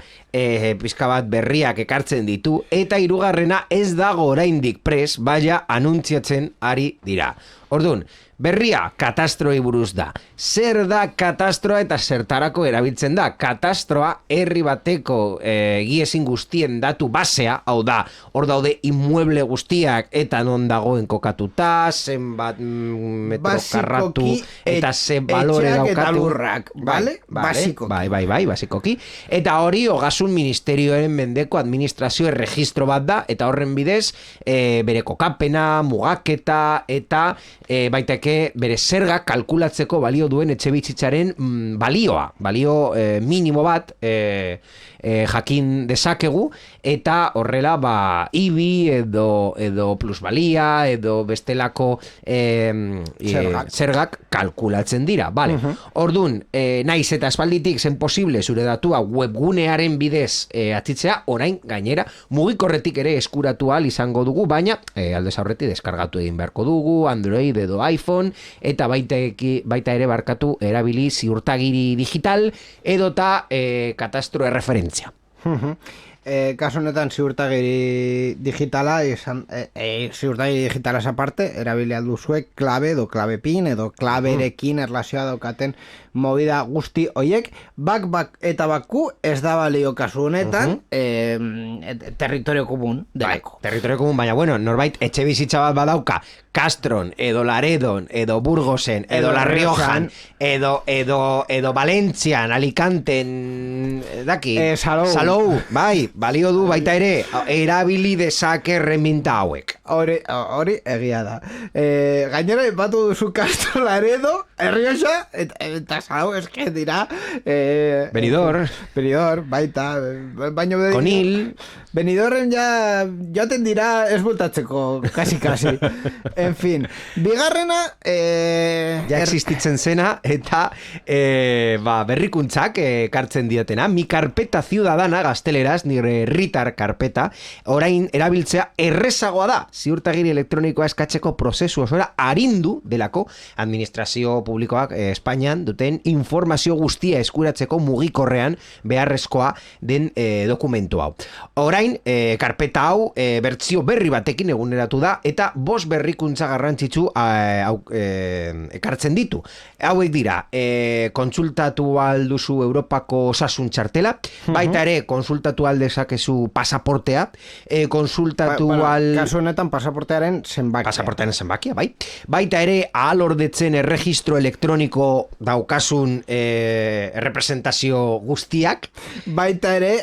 pizka bat berriak ekartzen ditu, eta 3. ez dago oraindik pres, baina anuntziatzen ari dira. Orduan, berria katastroi buruz da. Zer da katastroa eta zertarako erabiltzen da? Katastroa herri bateko giezin guztien datu basea, hau da, hor daude inmueble guztiak eta non dagoen kokatuta, zenbat metro karratu eta ze balore daukatu. Etxeak eta lurrak, bale? Basikoki. Bai, basikoki. Eta hori Ogasun Ministerioaren mendeko administrazio erregistro bat da, eta horren bidez bere kokapena, mugaketa eta baiteke bere zerga kalkulatzeko balio duen etxebizitzaren balio minimo bat jakin dezakegu, eta horrela IBI edo plusbalia edo bestelako zergak kalkulatzen dira, vale. Orduan, naiz eta espalditik zen posible zure datua webgunearen bidez atzitzea, orain gainera mugikorretik ere eskuratu ahal izango dugu, baina aldez aurretik deskargatu egin beharko dugu Android edo iPhone, eta baita ere barkatu erabili ziurtagiri digital edota katastro erreferentzia. Kasu honetan ziurtagiri digitala ziurtagiri digitala aparte erabili alduzue klabe edo klabe pin edo klaberekin erlazioa daukaten movida guzti hoiek, bak eta baku ez da balio kasu honetan territorio komun delako. Territorio komun, baina bueno, norbait etxe bizitza bat badauka Castron, edo Laredon, edo Burgosen, edo La Riojan, edo Valentzian, Alicanten, daki, Salou, bai, balio du baita ere, erabili dezake reminta hauek. Hori egia da. Gainera, batu duzu Castro, Laredo, Errioxa, eta Salou, eske dira... Benidorm, baita, baino... Konil... Benidorren jaten dira ez bultatzeko, kasi. En fin, bigarrena... ja existitzen zena, eta berrikuntzak kartzen diotena. Mi karpeta ciudadana, gazteleraz, nire herritar karpeta, orain erabiltzea errezagoa da. Ziurtagiri elektronikoa eskatzeko prozesu osora arindu delako administrazio publikoak Espainian duten informazio guztia eskuratzeko mugikorrean beharrezkoa den dokumentu hau. Orain, karpeta hau bertsio berri batekin eguneratu da, eta 5 berrikuntza garrantzitsu ekartzen ditu. Hauek dira, kontsultatu alduzu Europako osasun txartela, baita ere kontsultatu aldezakezu pasaportea, kontsultatu kasu honetan pasaportearen zenbakia. Pasaportearen zenbakia, bai. Baita ere ahalordetzen erregistro elektroniko daukasun representazio guztiak. Baita ere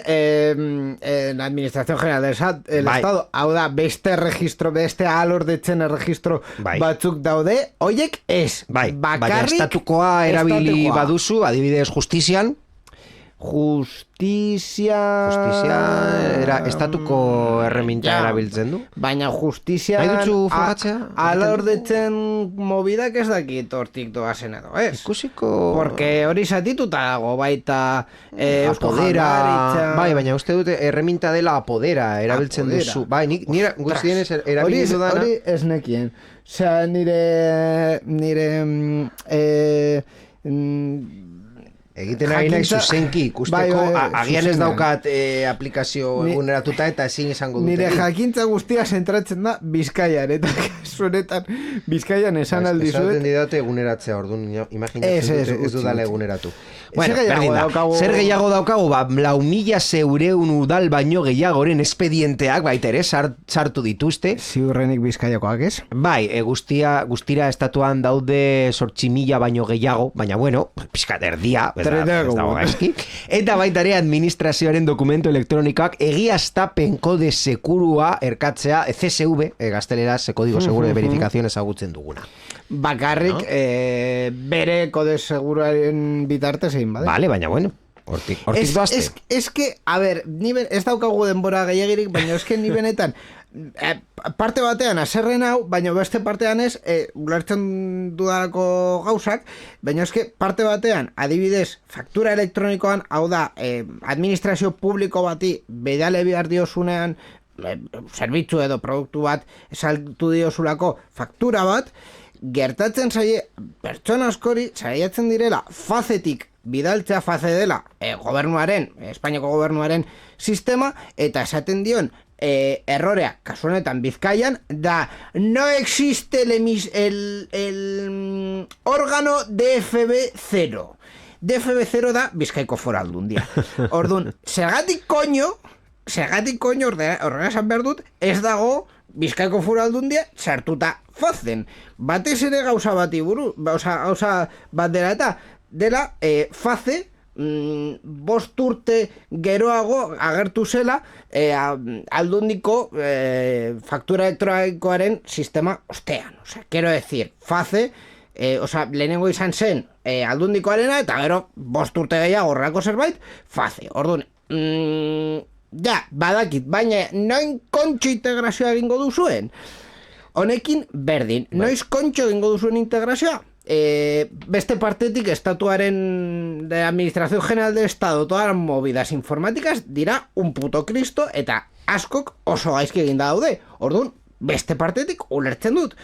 la Administración General del Estado, hau da, beste ahalordetzen erregistro batzuk daude, hoiek ez. Baina estatukoa erabili baduzu, adibidez Justizian. Justizia era estatuko erreminta erabiltzen du. Baina Justizia ahalordetzen mobidak ez dakit hortik doazen edo, ez? Ikusiko... Porque hori zatituta dago, baita apodera... Bai, baina uste dute erreminta dela apodera erabiltzen duzu. Bai, nire guztien ez erabili dudana... Hori ez nekien. Osea, nire Egiten ari nahi Jakintza- zuzenki ikusteko, agian ez zuzenean. daukat aplikazio eguneratuta eta ezin izango dute. Nire jakintza guztia zentratzen da Bizkaian, eta zuretan Bizkaian esan aldizuet. Esaten didate eguneratzea, orduan imaginatzen dute ez dudala eguneratu. Bueno, Zer gehiago berdin da. daukagu? Zer gehiago daukagu, 4.000 udal baino gehiagoren espedienteak baita ere sartu dituzte. Ziurrenik Bizkaiakoak ez? Bai, guztira estatuan daude 8.000 baino gehiago, baina bueno, pixkat erdia, ez dago gaizki. Eta baita ere administrazioaren dokumento elektronikoak egiaztapen kode segurua erkatzea, CSV, gazteleraz, Código Seguro de Verificación ezagutzen duguna. Bakarrik bere kode seguruaren bitartez egin bade. Vale, baina bueno, hortik doazte. Es que, a ver, ez daukagu denbora gehiagirik, baina eske ni benetan parte batean haserren hau, baina beste partean ez, ulertzen dudalako gauzak, baina eske parte batean, adibidez, faktura elektronikoan, hau da, administrazio publiko bati bedale behar diozunean, zerbitzu edo produktu bat saltu diozulako faktura bat, gertatzen zaie pertsona askori saiatzen direla fazetik bidaltzea face dela gobernuaren, Espainiako gobernuaren sistema, eta esaten dion errorea, kasu honetan Bizkaian, da no existe el órgano DFB0. DFB0 da Bizkaiko Foru Aldundia. Orduan, zergatik koño horrela esan behar dut, ez dago Bizkaiko Foru Aldundia sartuta fazen. Batez ere gauza bati buru, gauza bat dela face, 5 urte geroago agertu zela Aldundiko faktura elektronikoaren sistema ostean. Quiero decir, face, lehenengo izan zen Aldundikoarena, eta gero 5 urte gehiago horrelako zerbait, face. Orduan, badakit, baina noin kontxo integrazioa egingo duzuen? Honekin berdin, noiz kontxo egingo duzuen integrazioa? Beste partetik estatuaren de Administración General del Estado, todas las movidas informáticas dira un puto Cristo, eta askok oso gaizki egin daude. Orduan, beste partetik ulertzen dut.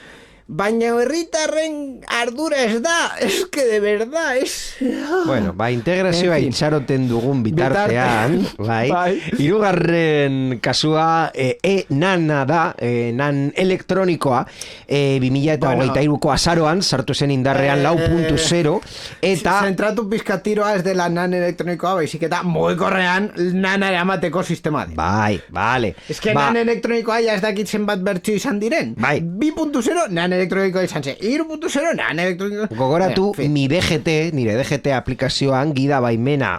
Baina herritarren ardura ez da, es que de verdad es... Bueno, integrazioa itxaroten dugun bitartean, hirugarren kasua nana da, nan elektronikoa, 2023ko azaroan, sartu zen indarrean 4.0, eta... Zentratu pizkatiroa ez dela nan elektronikoa, baizik eta mugikorrean nana eramateko sistema. Bai, vale. Ez que nan elektronikoa ja ez dakitzen bat bertxo izan diren. 2.0 nan elektronikoa izan zen. 3.0 nan elektronikoa... Gogoratu, mi DGT, nire DGT aplikazioan gida baimena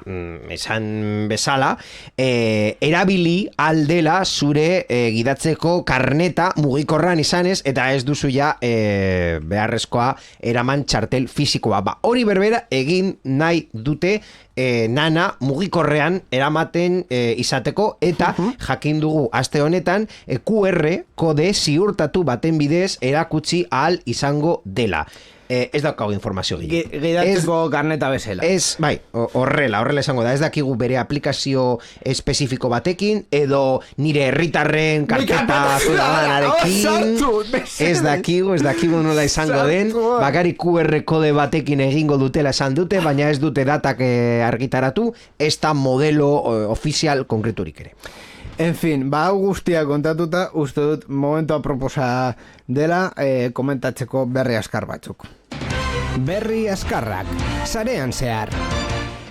esan bezala, erabili aldela zure gidatzeko karneta mugikorran izanez, eta ez duzu ja beharrezkoa eraman txartel fizikoa. Hori berbera egin nahi dute nana mugikorrean eramaten izateko, eta jakin dugu aste honetan QR kode ziurtatu baten bidez erakutsi ahal izango dela. Ez daukagu informazio gehiago. Gidatzeko karneta bezala. Bai, horrela izango da. Ez dakigu bere aplikazio espezifiko batekin, edo nire herritarren karpeta ciudadanarekin. Ez dakigu nola izango den. Bakari QR kode batekin egingo dutela esan dute, baina ez dute datak argitaratu, ez da modelo ofizial konkreturik ere. En fin, hau guztia kontatuta, uste dut momentu aproposa dela komentatzeko berri askar batzuk. Berri askarrak, sarean zehar.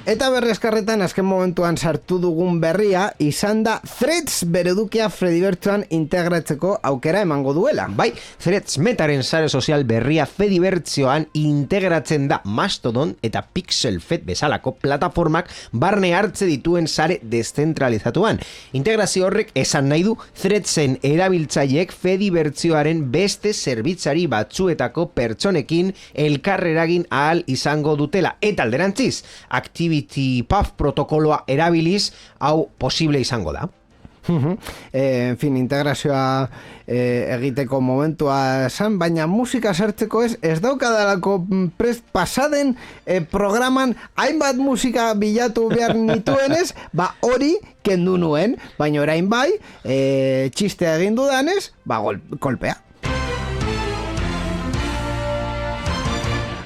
Eta berri askarretan azken momentuan sartu dugun berria izan da Threads beredukia Fedibertsoan integratzeko aukera emango duela. Bai, Threads metaren sare sozial berria Fedibertsoan integratzen da Mastodon eta Pixelfed bezalako plataformak barne hartze dituen sare deszentralizatuan. Integrazio horrek esan nahi du Threadsen erabiltzaileek Fedibertsoaren beste zerbitzari batzuetako pertsonekin elkarreragin ahal izango dutela. Eta alderantziz, ActivityPub protokoloa erabiliz, hau posible izango da. En fin, integrazioa egiteko momentua esan, baina musika sartzeko ez daukadalako prest pasaden programan hainbat musika bilatu behar nituenez, hori kendu nuen, baina orain bai, txistea egin dudanez, kolpea.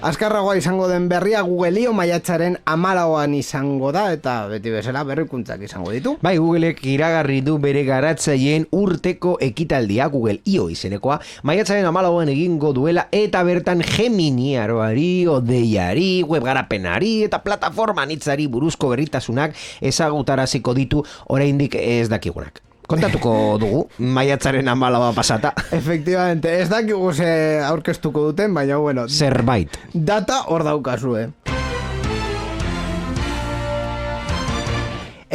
Azkarragoa izango den berria Google-io maiatzaren 14an izango da, eta beti bezala berrikuntzak izango ditu. Bai, Googleek iragarri du bere garatzaileen urteko ekitaldia Google-io izenekoa, maiatzaren 14an egingo duela, eta bertan Gemini aroari, odeiari, webgarapenari eta plataforma anitzari buruzko berritasunak ezagutaraziko ditu oraindik ez dakigunak. Kontatuko dugu, maiatzaren 14 pasata. Efectivamente, ez dakigu ze aurkeztuko duten, baina bueno, Zerbait. data hor daukazu,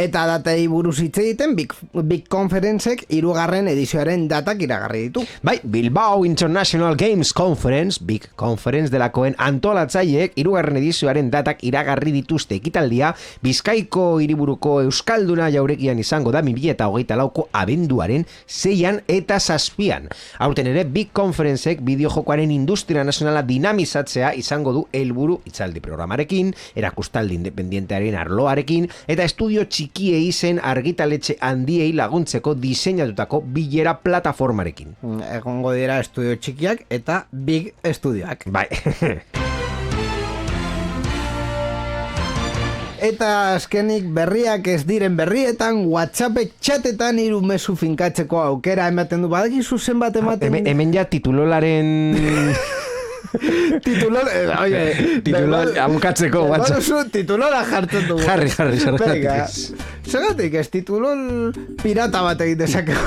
Eta datei buruz hitz egiten, Big Conferencek 3. edizioaren datak iragarri ditu. Bai, Bilbao International Games Conference, Big Conference delakoen antolatzaileek 3. edizioaren datak iragarri dituzte ekitaldia, Bizkaiko hiriburuko Euskalduna jaurekian izango da 2024ko abenduaren 6an eta 7an. Aurten ere, Big Conferencek bideojokoaren industria nazionala dinamizatzea izango du helburu hitzaldi programarekin, erakustaldi independientearen arloarekin, eta estudio txikiei zen argitaletxe handiei laguntzeko diseinatutako bilera plataformarekin. Egongo dira estudio txikiak eta big estudioak. Bai. Eta azkenik berriak ez diren berrietan, WhatsAppek txatetan 3 mezu finkatzeko aukera ematen du. Badakizu zenbat ematen? Hemen ja titulolaren... Titulol abukatzeko WhatsApp. Titulola jartzen dugu. Jarri. Venga, segatik ez titulol pirata bat egin dezakegu.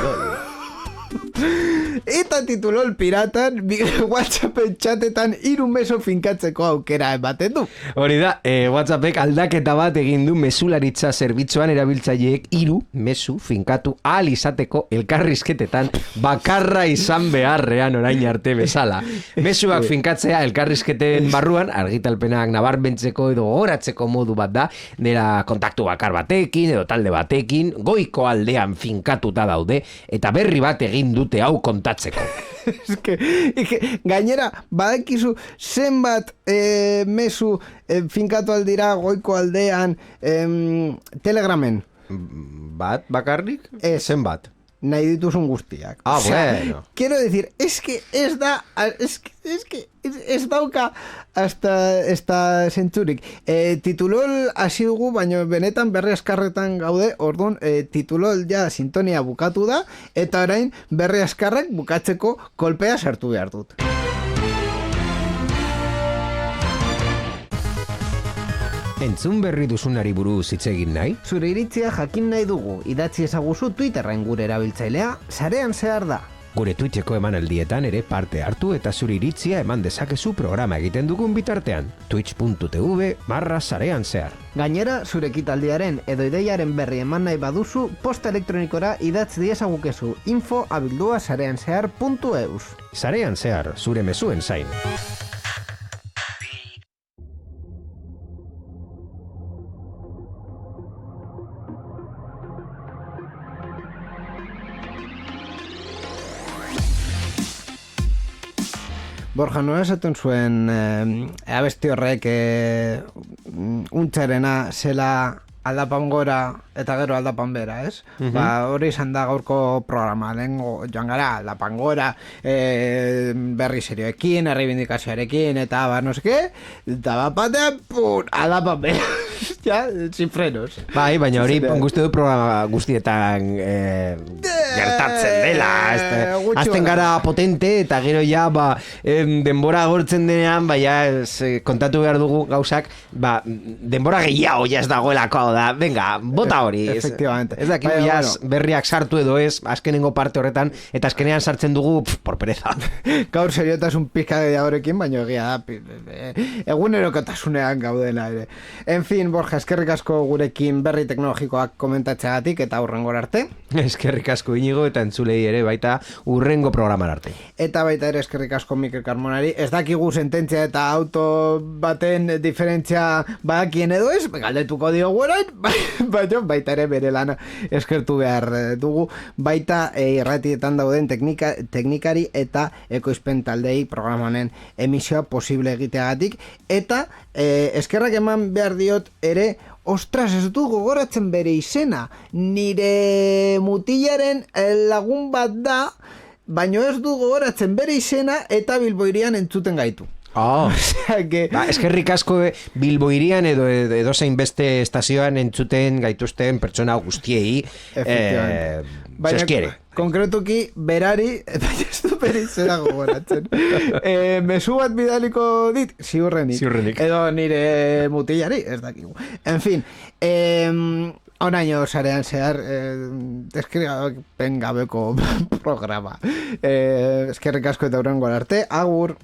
Eta titulol piratan WhatsAppen txatetan 3 mezu finkatzeko aukera ematen du. Hori da, WhatsAppek aldaketa bat egin du mesularitza zerbitzuan erabiltzaileek 3 mezu finkatu ahal izateko elkarrizketetan bakarra izan beharrean orain arte bezala. Mezuak finkatzea elkarrizketen barruan argitalpenak nabarmentzeko edo goratzeko modu bat da, dela kontaktu bakar batekin edo talde batekin, goiko aldean finkatuta daude eta berri bat egin dute hau kontatzeko. Gainera, badakizu zenbat mezu finkatu aldira goiko aldean Telegramen. Bat bakarrik? Zenbat? Nahi dituzun guztiak. Ah, bueno. Quiero decir, es que ez dauka hasta zentzurik. Titulol hasi dugu, baina benetan berri askarretan gaude, orduan titulol ja sintonia bukatu da, eta orain berri askarrek bukatzeko kolpea sartu behar dut. Entzun berri duzunari buruz hitz egin nahi? Zure iritzia jakin nahi dugu, idatzi ezaguzu Twitterren gure erabiltzailea, sarean zehar da. Gure Twitcheko emanaldietan ere parte hartu eta zure iritzia eman dezakezu programa egiten dugun bitartean. twitch.tv/sarean zehar. Gainera, zure ekitaldiaren edo ideiaren berri eman nahi baduzu, posta elektronikora idatz diezagukezu info@sareanzehar.eus. Sarean zehar, zure mezuen zain. Borja, nola esaten zuen abesti horrek untxarena zela aldapan gora eta gero aldapan bera, ez? Hori izan da gaurko programa, lehenko joan gara aldapan gora, berri serioekin, erreibindikazioarekin, eta no seke, eta bapatean, aldapan bera. Ja, sin frenos. Bai, baina hori guzti du programa guztietan gertatzen dela. Azten gara potente eta gero ja denbora agortzen denean, kontatu behar dugu gauzak, denbora gehiago ja ez dagoelako da. Venga, bota hori. Efectivamente. Ez dakik berriak sartu edo ez, azkenengo parte horretan, eta azkenean sartzen dugu, por pereza. Gaur seriotasun pizka gehiagorekin, baina egia da, egunerokotasunean gaudena ere. En fin, Borja, eskerrik asko gurekin berri teknologikoak komentatzeagatik eta hurrengora arte. Eskerrik asko Inigo eta entzulei ere baita hurrengo programan arte. Eta baita ere eskerrik asko Mikel Carmonari. Ez dakigu sententzia eta auto baten diferentzia badakien edo ez, galdetuko diogu orain, baina baita ere bere lana eskertu behar dugu. Baita irratietan dauden teknikari eta ekoizpen taldei programanen emisioa posible egiteagatik. Eta eskerrak eman behar diot ere, ostras, ez du gogoratzen bere izena, nire mutilaren lagun bat da, baino ez du gogoratzen bere izena eta Bilboirian entzuten gaitu. Oh. Osea que... Eskerrik asko Bilbo irian edo zein beste estazioan entzuten gaituzten pertsona guztiei. Baina, Zeskiere. konkretuki, berari, eta ez du peritzera gogoratzen. Mezu bat bidaliko dit, ziurrenik. Edo nire mutilari, ez dakigu. En fin, onaino sarean zehar, deskrigapen gabeko programa. Eskerrik asko eta hurrengo arte, agur.